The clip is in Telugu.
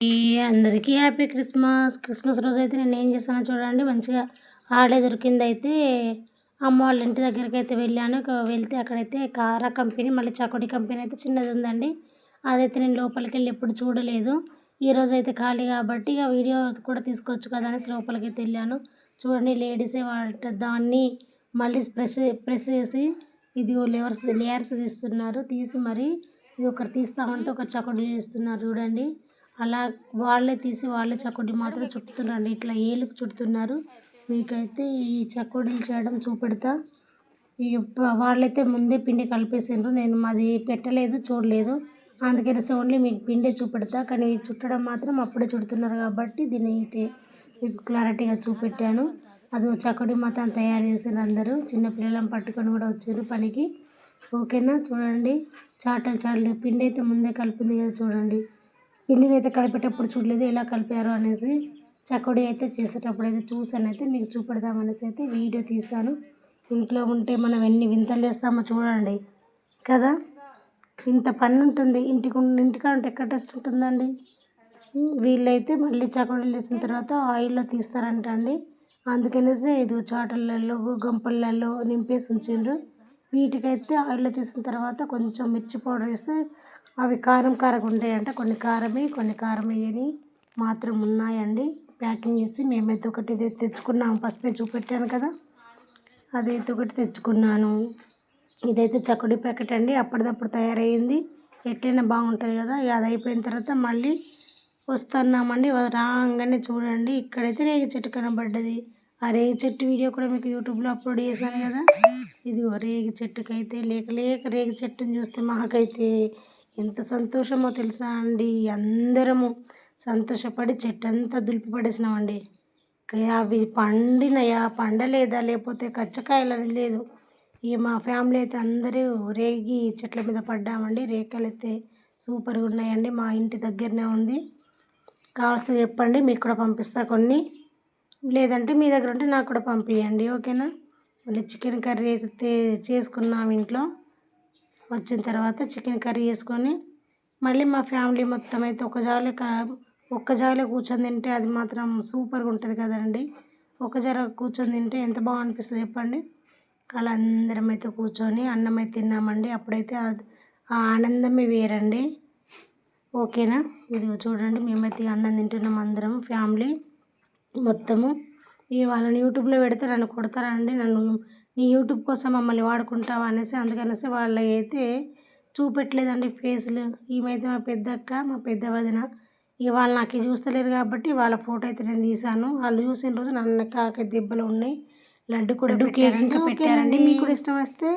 ఈ అందరికీ హ్యాపీ క్రిస్మస్. క్రిస్మస్ రోజైతే నేను ఏం చేశానో చూడండి. మంచిగా హాలిడే దొరికిందైతే అమ్మ వాళ్ళ ఇంటి దగ్గరికైతే వెళ్ళాను. వెళ్తే అక్కడైతే కారా కంపెనీ, మళ్ళీ చకోడి కంపెనీ అయితే చిన్నది ఉందండి. అదైతే నేను లోపలికెళ్ళి ఎప్పుడు చూడలేదు. ఈరోజైతే ఖాళీ కాబట్టి ఇక వీడియో కూడా తీసుకోవచ్చు కదా అనేసి లోపలికైతే వెళ్ళాను. చూడండి, లేడీసే దాన్ని మళ్ళీ ప్రెస్ చేసి ఇది లేయర్స్ తీస్తున్నారు. తీసి మరి ఇది ఒకటి తీస్తామంటే ఒకటి చకోడీలు చేస్తున్నారు చూడండి. అలా వాళ్ళే తీసి వాళ్ళే చకోడీ మాత్రం చుట్టుతున్నారండి. ఇట్లా ఏలుకు చుడుతున్నారు. మీకైతే ఈ చకోడీలు చేయడం చూపెడతా. ఇక వాళ్ళైతే ముందే పిండి కలిపేసిండ్రు. నేను మాది పెట్టలేదు, చూడలేదు. అందుకనేసి ఓన్లీ మీకు పిండే చూపెడతా. కానీ చుట్టడం మాత్రం అప్పుడే చుడుతున్నారు కాబట్టి దీన్ని అయితే మీకు క్లారిటీగా చూపెట్టాను. అది చకోడీ మాత్రం తయారు చేసారు అందరూ. చిన్నపిల్లలను పట్టుకొని కూడా వచ్చారు పనికి. ఓకేనా, చూడండి. చాటలు పిండి అయితే ముందే కలిపింది కదా చూడండి. పిండిని అయితే కలిపేటప్పుడు చూడలేదు ఎలా కలిపారు అనేసి. చకోడీ అయితే చేసేటప్పుడు అయితే చూసానైతే మీకు చూపెడదామనేసి అయితే వీడియో తీశాను. ఇంట్లో ఉంటే మనం ఎన్ని వింతలు చేస్తామో చూడండి కదా. ఇంత పని ఉంటుంది ఇంటికాడ ఉంటే ఎక్కడ రెస్ట్ ఉంటుందండి. వీళ్ళైతే మళ్ళీ చకోడీలు వేసిన తర్వాత ఆయిల్లో తీస్తారంట అండి. అందుకనేసి ఇది చాటలలో గంపలలో నింపేసి ఉంచిండ్రు. వీటికైతే ఆయిల్లో తీసిన తర్వాత కొంచెం మిర్చి పౌడర్ వేస్తే అవి కారం ఉంటాయంట. కొన్ని కారమే కొన్ని కారం వేయని మాత్రం ఉన్నాయండి. ప్యాకింగ్ చేసి మేమైతే ఒకటి ఇదే తెచ్చుకున్నాము. ఫస్టే చూపెట్టాను కదా, అదైతే ఒకటి తెచ్చుకున్నాను. ఇదైతే చకోడీ ప్యాకెట్ అండి. అప్పటిదప్పుడు తయారయ్యింది. ఎట్లయినా బాగుంటుంది కదా. అది అయిపోయిన తర్వాత మళ్ళీ వస్తున్నామండి. రాగానే చూడండి, ఇక్కడైతే రేగి చెట్టు కనబడ్డది. ఆ రేగి చెట్టు వీడియో కూడా మీకు యూట్యూబ్లో అప్లోడ్ చేశాను కదా. ఇది రేగి చెట్టుకైతే లేక రేగి చెట్టుని చూస్తే మాకైతే ఎంత సంతోషమో తెలుసా అండి. అందరము సంతోషపడి చెట్టు అంతా దులిపి పడేసినామండి. అవి పండినయా పండలేదా లేకపోతే కచ్చకాయలని లేదు. ఇక మా ఫ్యామిలీ అయితే అందరూ రేగి చెట్ల మీద పడ్డామండి. రేఖలు అయితే సూపర్గా ఉన్నాయండి. మా ఇంటి దగ్గరనే ఉంది. కావాల్సి చెప్పండి, మీకు కూడా పంపిస్తా కొన్ని. లేదంటే మీ దగ్గర ఉంటే నాకు కూడా పంపించండి. ఓకేనా. మళ్ళీ చికెన్ కర్రీ అయితే చేసుకున్నాం ఇంట్లో. వచ్చిన తర్వాత చికెన్ కర్రీ చేసుకొని మళ్ళీ మా ఫ్యామిలీ మొత్తం అయితే ఒక్క జాగాలో కూర్చొని తింటే అది మాత్రం సూపర్గా ఉంటుంది కదండి. ఒక జర కూర్చొని తింటే ఎంత బాగా అనిపిస్తుంది చెప్పండి. అలా అందరం అయితే కూర్చొని అన్నం అయితే తిన్నామండి. అప్పుడైతే ఆ ఆనందమే వేరండి. ఓకేనా. ఇది చూడండి, మేమైతే అన్నం తింటున్నాం అందరం ఫ్యామిలీ మొత్తము. ఇక వాళ్ళని యూట్యూబ్లో పెడితే నన్ను కొడతారండి. నీ యూట్యూబ్ కోసం మమ్మల్ని వాడుకుంటావా అనేసి. అందుకనేసి వాళ్ళు అయితే చూపెట్టలేదండి ఫేస్లు. ఈమెయితే మా పెద్దక్క, మా పెద్ద వదిన. ఇక వాళ్ళు నాకు చూస్తలేరు కాబట్టి వాళ్ళ ఫోటో అయితే నేను తీశాను. వాళ్ళు చూసిన రోజు నన్ను కాకి దెబ్బలు ఉన్నాయి. లడ్డు కూడా పెట్టారండి. మీకు కూడా ఇష్టం వస్తే